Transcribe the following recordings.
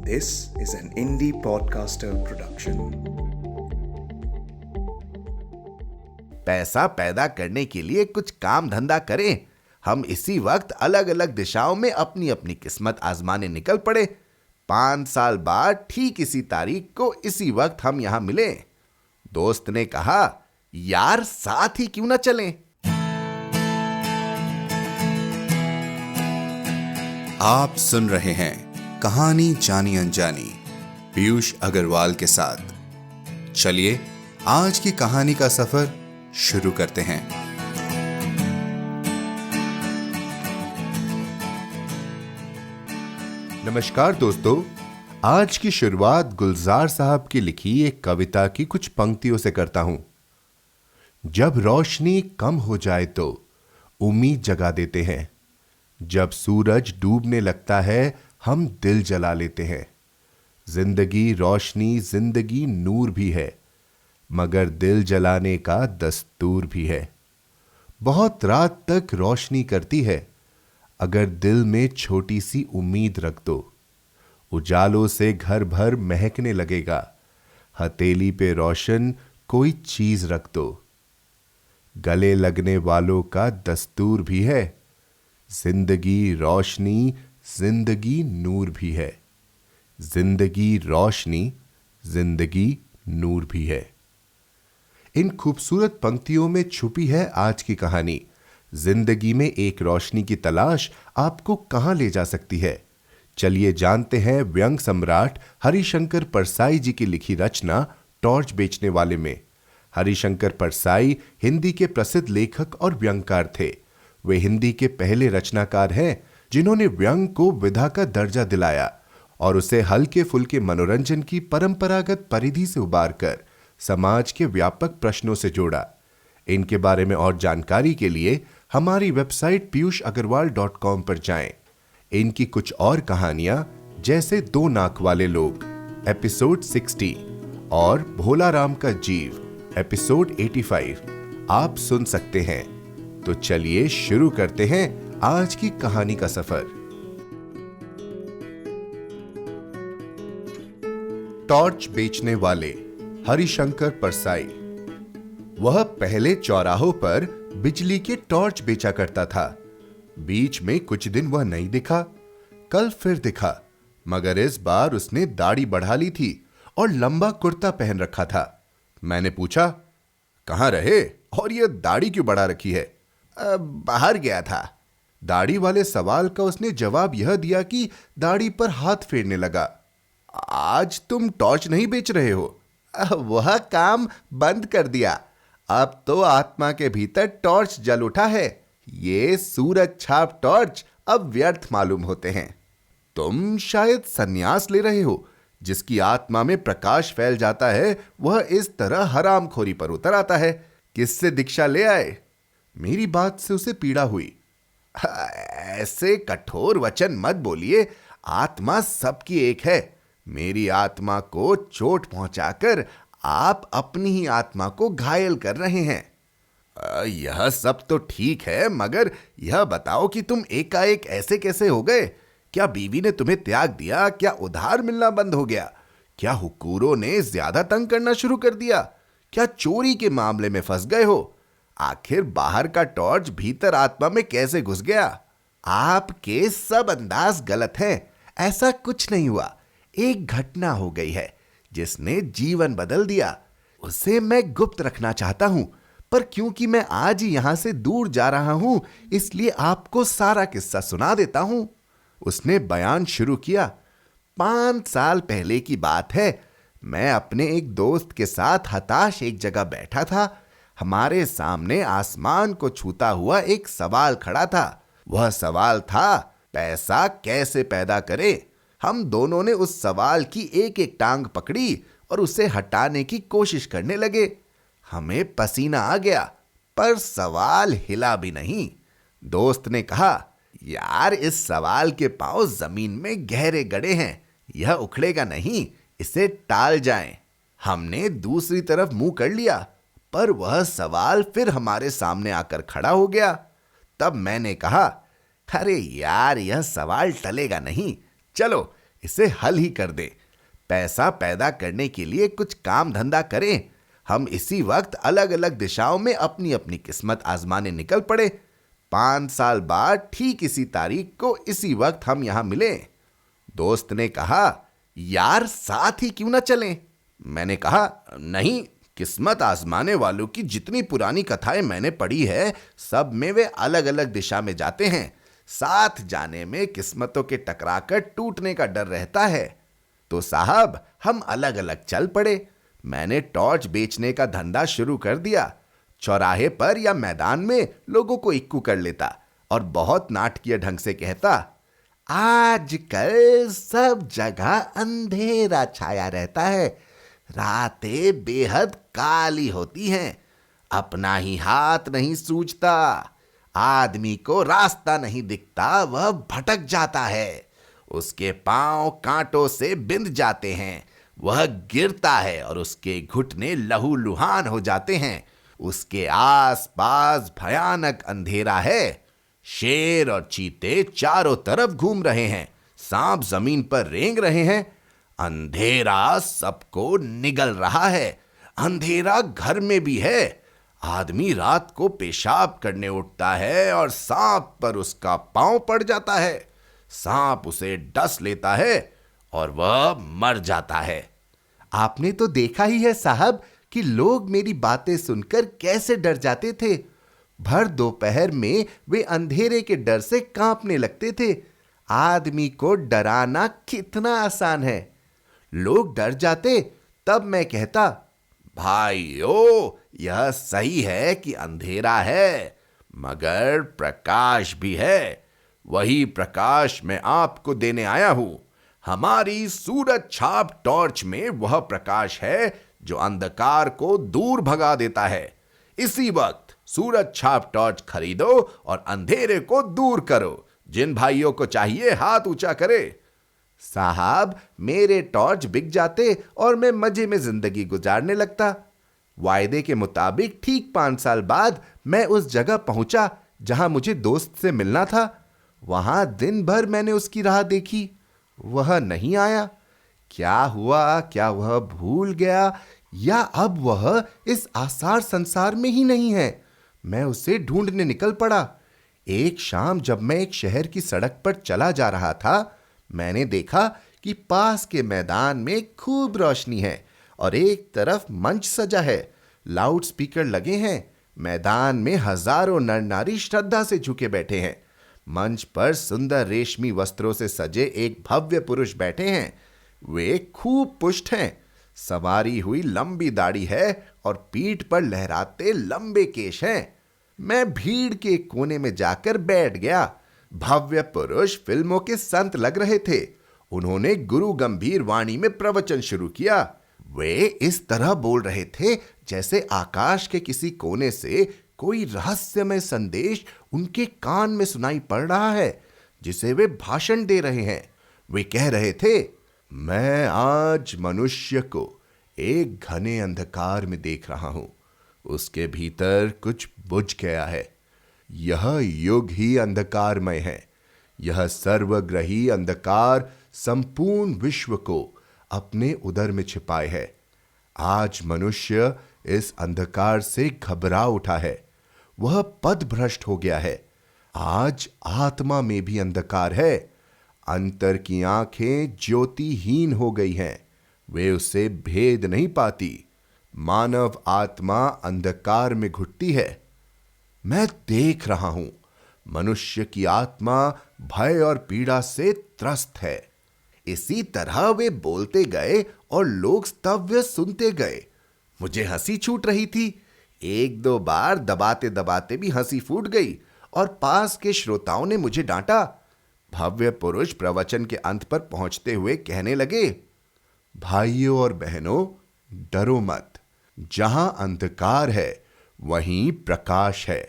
This is an indie podcaster production. पैसा पैदा करने के लिए कुछ काम धंधा करें। हम इसी वक्त अलग अलग दिशाओं में अपनी अपनी किस्मत आजमाने निकल पड़े। 5 साल बाद ठीक इसी तारीख को इसी वक्त हम यहां मिले। दोस्त ने कहा, यार साथ ही क्यों ना चलें? आप सुन रहे हैं कहानी जानी अनजानी पीयूष अग्रवाल के साथ। चलिए आज की कहानी का सफर शुरू करते हैं। नमस्कार दोस्तों, आज की शुरुआत गुलजार साहब की लिखी एक कविता की कुछ पंक्तियों से करता हूं। जब रोशनी कम हो जाए तो उम्मीद जगा देते हैं, जब सूरज डूबने लगता है हम दिल जला लेते हैं। जिंदगी रोशनी, जिंदगी नूर भी है, मगर दिल जलाने का दस्तूर भी है। बहुत रात तक रोशनी करती है, अगर दिल में छोटी सी उम्मीद रख दो। उजालों से घर भर महकने लगेगा, हथेली पे रोशन कोई चीज रख दो। गले लगने वालों का दस्तूर भी है, जिंदगी रोशनी, जिंदगी नूर भी है। जिंदगी रोशनी, जिंदगी नूर भी है। इन खूबसूरत पंक्तियों में छुपी है आज की कहानी। जिंदगी में एक रोशनी की तलाश आपको कहां ले जा सकती है? चलिए जानते हैं व्यंग सम्राट हरिशंकर परसाई जी की लिखी रचना टॉर्च बेचने वाले में। हरिशंकर परसाई हिंदी के प्रसिद्ध लेखक और व्यंगकार थे। वे हिंदी के पहले रचनाकार हैं जिन्होंने व्यंग को विधा का दर्जा दिलाया और उसे हल्के फुल्के मनोरंजन की परंपरागत परिधि से उबारकर समाज के व्यापक प्रश्नों से जोड़ा। इनके बारे में और जानकारी के लिए हमारी वेबसाइट piyushagarwal.com पर जाएं। इनकी कुछ और कहानियां जैसे दो नाक वाले लोग एपिसोड 60 और भोला राम का जीव एपिसोड 85 आप सुन सकते हैं। तो चलिए शुरू करते हैं आज की कहानी का सफर। टॉर्च बेचने वाले हरिशंकर परसाई। वह पहले चौराहों पर बिजली के टॉर्च बेचा करता था। बीच में कुछ दिन वह नहीं दिखा, कल फिर दिखा, मगर इस बार उसने दाढ़ी बढ़ा ली थी और लंबा कुर्ता पहन रखा था। मैंने पूछा, कहां रहे और यह दाढ़ी क्यों बढ़ा रखी है? बाहर गया था। दाढ़ी वाले सवाल का उसने जवाब यह दिया कि दाढ़ी पर हाथ फेरने लगा। आज तुम टॉर्च नहीं बेच रहे हो? वह काम बंद कर दिया। अब तो आत्मा के भीतर टॉर्च जल उठा है। ये सूरज छाप टॉर्च अब व्यर्थ मालूम होते हैं। तुम शायद संन्यास ले रहे हो। जिसकी आत्मा में प्रकाश फैल जाता है वह इस तरह हरामखोरी पर उतर आता है। किससे दीक्षा ले आए? मेरी बात से उसे पीड़ा हुई। ऐसे कठोर वचन मत बोलिए। आत्मा सबकी एक है। मेरी आत्मा को चोट पहुंचाकर आप अपनी ही आत्मा को घायल कर रहे हैं। यह सब तो ठीक है, मगर यह बताओ कि तुम एकाएक ऐसे कैसे हो गए? क्या बीवी ने तुम्हें त्याग दिया? क्या उधार मिलना बंद हो गया? क्या हुक्कूरों ने ज्यादा तंग करना शुरू कर दिया? क्या चोरी के मामले में फंस गए हो? आखिर बाहर का टॉर्च भीतर आत्मा में कैसे घुस गया? आपके सब अंदाज गलत हैं। ऐसा कुछ नहीं हुआ। एक घटना हो गई है जिसने जीवन बदल दिया। उसे मैं गुप्त रखना चाहता हूं, पर क्योंकि मैं आज ही यहां से दूर जा रहा हूं, इसलिए आपको सारा किस्सा सुना देता हूं। उसने बयान शुरू किया। 5 साल पहले की बात है। मैं अपने एक दोस्त के साथ हताश एक जगह बैठा था। हमारे सामने आसमान को छूता हुआ एक सवाल खड़ा था। वह सवाल था, पैसा कैसे पैदा करें? हम दोनों ने उस सवाल की एक एक टांग पकड़ी और उसे हटाने की कोशिश करने लगे। हमें पसीना आ गया, पर सवाल हिला भी नहीं। दोस्त ने कहा, यार इस सवाल के पांव जमीन में गहरे गड़े हैं, यह उखड़ेगा नहीं, इसे टाल जाएं। हमने दूसरी तरफ मुंह कर लिया, पर वह सवाल फिर हमारे सामने आकर खड़ा हो गया। तब मैंने कहा, अरे यार यह सवाल टलेगा नहीं, चलो इसे हल ही कर दे। पैसा पैदा करने के लिए कुछ काम धंधा करें। हम इसी वक्त अलग अलग दिशाओं में अपनी अपनी किस्मत आजमाने निकल पड़े। 5 साल बाद ठीक इसी तारीख को इसी वक्त हम यहां मिले। दोस्त ने कहा, यार साथ ही क्यों ना चलें? मैंने कहा, नहीं, किस्मत आजमाने वालों की जितनी पुरानी कथाएं मैंने पढ़ी है, सब में वे अलग अलग दिशा में जाते हैं। साथ जाने में किस्मतों के टकराकर टूटने का डर रहता है। तो साहब, हम अलग अलग चल पड़े। मैंने टॉर्च बेचने का धंधा शुरू कर दिया। चौराहे पर या मैदान में लोगों को इक्कू कर लेता और बहुत नाटकीय ढंग से कहता, आजकल सब जगह अंधेरा छाया रहता है, रातें बेहद काली होती हैं, अपना ही हाथ नहीं सूझता, आदमी को रास्ता नहीं दिखता, वह भटक जाता है, उसके पांव कांटों से बिंध जाते हैं, वह गिरता है और उसके घुटने लहूलुहान हो जाते हैं, उसके आसपास भयानक अंधेरा है, शेर और चीते चारों तरफ घूम रहे हैं, सांप जमीन पर रेंग रहे हैं, अंधेरा सबको निगल रहा है, अंधेरा घर में भी है, आदमी रात को पेशाब करने उठता है और सांप पर उसका पांव पड़ जाता है, सांप उसे डस लेता है और वह मर जाता है। आपने तो देखा ही है साहब कि लोग मेरी बातें सुनकर कैसे डर जाते थे। भर दोपहर में वे अंधेरे के डर से कांपने लगते थे। आदमी को डराना कितना आसान है। लोग डर जाते तब मैं कहता, भाइयों, यह सही है कि अंधेरा है, मगर प्रकाश भी है। वही प्रकाश मैं आपको देने आया हूं। हमारी सूरज छाप टॉर्च में वह प्रकाश है जो अंधकार को दूर भगा देता है। इसी वक्त सूरज छाप टॉर्च खरीदो और अंधेरे को दूर करो। जिन भाइयों को चाहिए हाथ ऊंचा करे। साहब, मेरे टॉर्च बिक जाते और मैं मजे में जिंदगी गुजारने लगता। वायदे के मुताबिक ठीक 5 साल बाद मैं उस जगह पहुंचा जहां मुझे दोस्त से मिलना था। वहां दिन भर मैंने उसकी राह देखी, वह नहीं आया। क्या हुआ? क्या वह भूल गया या अब वह इस आसार संसार में ही नहीं है? मैं उसे ढूंढने निकल पड़ा। एक शाम जब मैं एक शहर की सड़क पर चला जा रहा था, मैंने देखा कि पास के मैदान में खूब रोशनी है और एक तरफ मंच सजा है, लाउड स्पीकर लगे हैं। मैदान में हजारों नर नारी श्रद्धा से झुके बैठे हैं। मंच पर सुंदर रेशमी वस्त्रों से सजे एक भव्य पुरुष बैठे हैं। वे खूब पुष्ट हैं, सवारी हुई लंबी दाढ़ी है और पीठ पर लहराते लंबे केश हैं। मैं भीड़ के कोने में जाकर बैठ गया। भव्य पुरुष फिल्मों के संत लग रहे थे। उन्होंने गुरु गंभीर वाणी में प्रवचन शुरू किया। वे इस तरह बोल रहे थे जैसे आकाश के किसी कोने से कोई रहस्यमय संदेश उनके कान में सुनाई पड़ रहा है, जिसे वे भाषण दे रहे हैं। वे कह रहे थे, मैं आज मनुष्य को एक घने अंधकार में देख रहा हूं। उसके भीतर कुछ बुझ गया है। यह युग ही अंधकारमय है। यह सर्वग्रही अंधकार संपूर्ण विश्व को अपने उदर में छिपाए है। आज मनुष्य इस अंधकार से घबरा उठा है। वह पथभ्रष्ट हो गया है। आज आत्मा में भी अंधकार है। अंतर की आंखें ज्योतिहीन हो गई हैं। वे उसे भेद नहीं पाती। मानव आत्मा अंधकार में घुटती है। मैं देख रहा हूं, मनुष्य की आत्मा भय और पीड़ा से त्रस्त है। इसी तरह वे बोलते गए और लोग स्तव्य सुनते गए। मुझे हंसी छूट रही थी। 1-2 बार दबाते दबाते भी हंसी फूट गई और पास के श्रोताओं ने मुझे डांटा। भव्य पुरुष प्रवचन के अंत पर पहुंचते हुए कहने लगे, भाइयों और बहनों, डरो मत। जहां अंधकार है वहीं प्रकाश है।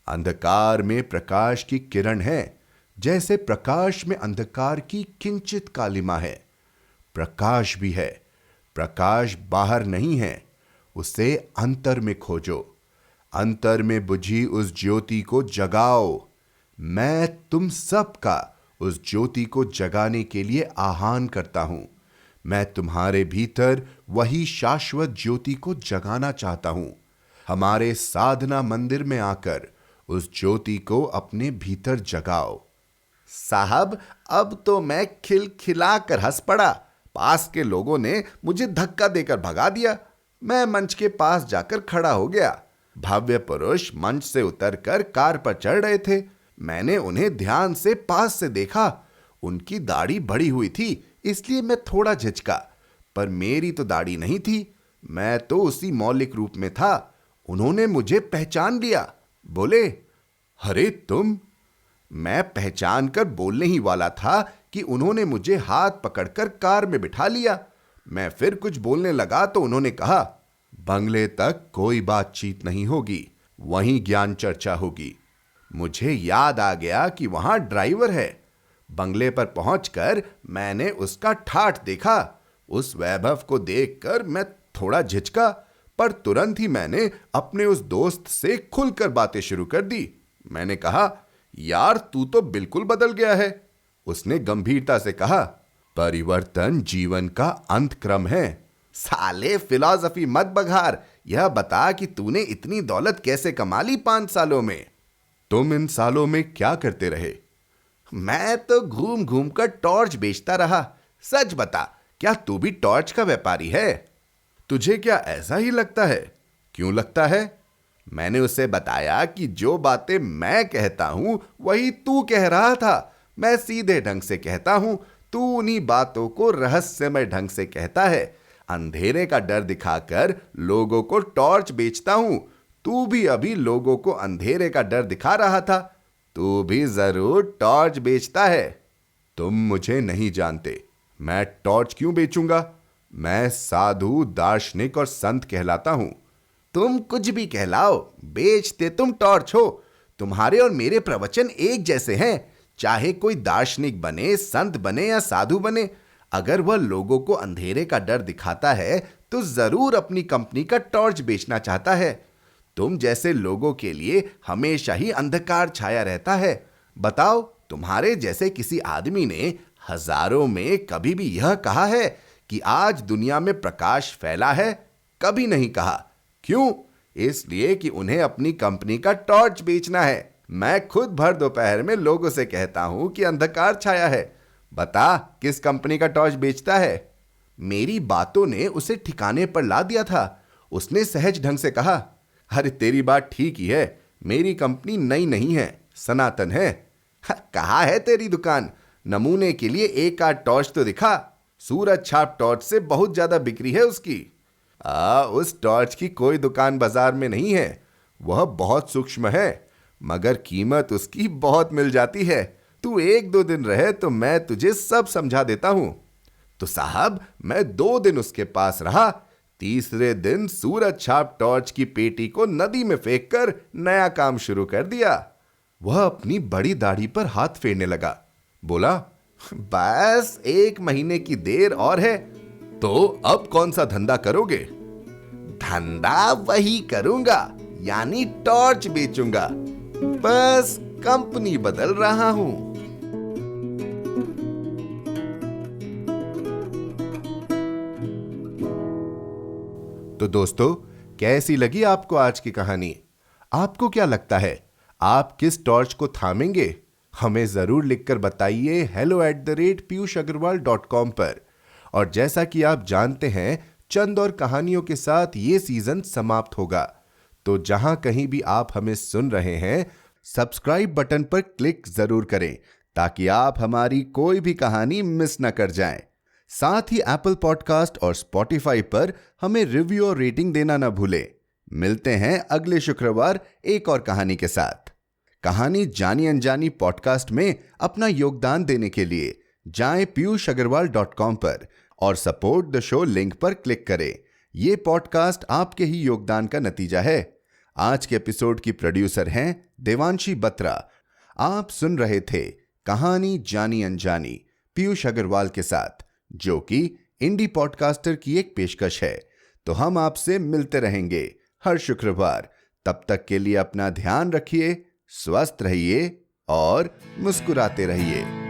अंधकार में प्रकाश की किरण है, जैसे प्रकाश में अंधकार की किंचित कालिमा है। प्रकाश भी है। प्रकाश बाहर नहीं है, उसे अंतर में खोजो। अंतर में बुझी उस ज्योति को जगाओ। मैं तुम सब का उस ज्योति को जगाने के लिए आह्वान करता हूं। मैं तुम्हारे भीतर वही शाश्वत ज्योति को जगाना चाहता हूं। हमारे साधना मंदिर में आकर उस ज्योति को अपने भीतर जगाओ। साहब, अब तो मैं खिलखिला कर हंस पड़ा। पास के लोगों ने मुझे धक्का देकर भगा दिया। मैं मंच के पास जाकर खड़ा हो गया। भव्य पुरुष मंच से उतरकर कार पर चढ़ रहे थे। मैंने उन्हें ध्यान से पास से देखा। उनकी दाढ़ी बढ़ी हुई थी, इसलिए मैं थोड़ा झिझका, पर मेरी तो दाढ़ी नहीं थी। मैं तो उसी मौलिक रूप में था। उन्होंने मुझे पहचान लिया। बोले, अरे तुम। मैं पहचान कर बोलने ही वाला था कि उन्होंने मुझे हाथ पकड़कर कार में बिठा लिया। मैं फिर कुछ बोलने लगा तो उन्होंने कहा, बंगले तक कोई बातचीत नहीं होगी, वहीं ज्ञान चर्चा होगी। मुझे याद आ गया कि वहां ड्राइवर है। बंगले पर पहुंचकर मैंने उसका ठाठ देखा। उस वैभव को देखकर मैं थोड़ा झिझका, पर तुरंत ही मैंने अपने उस दोस्त से खुलकर बातें शुरू कर दी। मैंने कहा, यार तू तो बिल्कुल बदल गया है। उसने गंभीरता से कहा, परिवर्तन जीवन का अंत क्रम है। साले फिलॉसफी मत बघार, यह बता कि तूने इतनी दौलत कैसे कमा ली 5 सालों में। तुम इन सालों में क्या करते रहे? मैं तो घूम घूम कर टॉर्च बेचता रहा। सच बता, क्या तू भी टॉर्च का व्यापारी है? तुझे क्या ऐसा ही लगता है? क्यों लगता है? मैंने उसे बताया कि जो बातें मैं कहता हूं वही तू कह रहा था। मैं सीधे ढंग से कहता हूं, तू उन्हीं बातों को रहस्यमय ढंग से कहता है। अंधेरे का डर दिखाकर लोगों को टॉर्च बेचता हूं। तू भी अभी लोगों को अंधेरे का डर दिखा रहा था। तू भी जरूर टॉर्च बेचता है। तुम मुझे नहीं जानते। मैं टॉर्च क्यों बेचूंगा? मैं साधु, दार्शनिक और संत कहलाता हूं। तुम कुछ भी कहलाओ, बेचते तुम टॉर्च हो। तुम्हारे और मेरे प्रवचन एक जैसे हैं। चाहे कोई दार्शनिक बने, संत बने या साधु बने, अगर वह लोगों को अंधेरे का डर दिखाता है तो जरूर अपनी कंपनी का टॉर्च बेचना चाहता है। तुम जैसे लोगों के लिए हमेशा ही अंधकार छाया रहता है। बताओ, तुम्हारे जैसे किसी आदमी ने हजारों में कभी भी यह कहा है कि आज दुनिया में प्रकाश फैला है? कभी नहीं कहा। क्यों? इसलिए कि उन्हें अपनी कंपनी का टॉर्च बेचना है। मैं खुद भर दोपहर में लोगों से कहता हूं कि अंधकार छाया है। बता, किस कंपनी का टॉर्च बेचता है? मेरी बातों ने उसे ठिकाने पर ला दिया था। उसने सहज ढंग से कहा, अरे तेरी बात ठीक ही है। मेरी कंपनी नई नहीं है, सनातन है। कहाँ है तेरी दुकान? नमूने के लिए एक आध टॉर्च तो दिखा। सूरज छाप टॉर्च से बहुत ज्यादा बिक्री है उसकी। उस टॉर्च की कोई दुकान बाजार में नहीं है। वह बहुत सूक्ष्म है, मगर कीमत उसकी बहुत मिल जाती है। तू 1-2 दिन रहे तो मैं तुझे सब समझा देता हूं। तो साहब, मैं 2 दिन उसके पास रहा। तीसरे दिन सूरज छाप टॉर्च की पेटी को नदी में फेंककर नया काम शुरू कर दिया। वह अपनी बड़ी दाढ़ी पर हाथ फेरने लगा। बोला, बस 1 महीने की देर और है। तो अब कौन सा धंधा करोगे? धंधा वही करूंगा, यानी टॉर्च बेचूंगा। बस कंपनी बदल रहा हूं। तो दोस्तों, कैसी लगी आपको आज की कहानी? आपको क्या लगता है, आप किस टॉर्च को थामेंगे? हमें जरूर लिखकर बताइए hello@piyushagarwal.com पर। और जैसा कि आप जानते हैं, चंद और कहानियों के साथ ये सीजन समाप्त होगा। तो जहां कहीं भी आप हमें सुन रहे हैं, सब्सक्राइब बटन पर क्लिक जरूर करें ताकि आप हमारी कोई भी कहानी मिस न कर जाएं। साथ ही एप्पल पॉडकास्ट और स्पॉटिफाई पर हमें रिव्यू और रेटिंग देना न भूलें। मिलते हैं अगले शुक्रवार एक और कहानी के साथ। कहानी जानी अनजानी पॉडकास्ट में अपना योगदान देने के लिए जाएं piyushagarwal.com पर और सपोर्ट द शो लिंक पर क्लिक करें। ये पॉडकास्ट आपके ही योगदान का नतीजा है। आज के एपिसोड की प्रोड्यूसर हैं देवांशी बत्रा। आप सुन रहे थे कहानी जानी अनजानी पीयूष अग्रवाल के साथ, जो कि इंडी पॉडकास्टर की एक पेशकश है। तो हम आपसे मिलते रहेंगे हर शुक्रवार। तब तक के लिए अपना ध्यान रखिए, स्वस्थ रहिए और मुस्कुराते रहिए।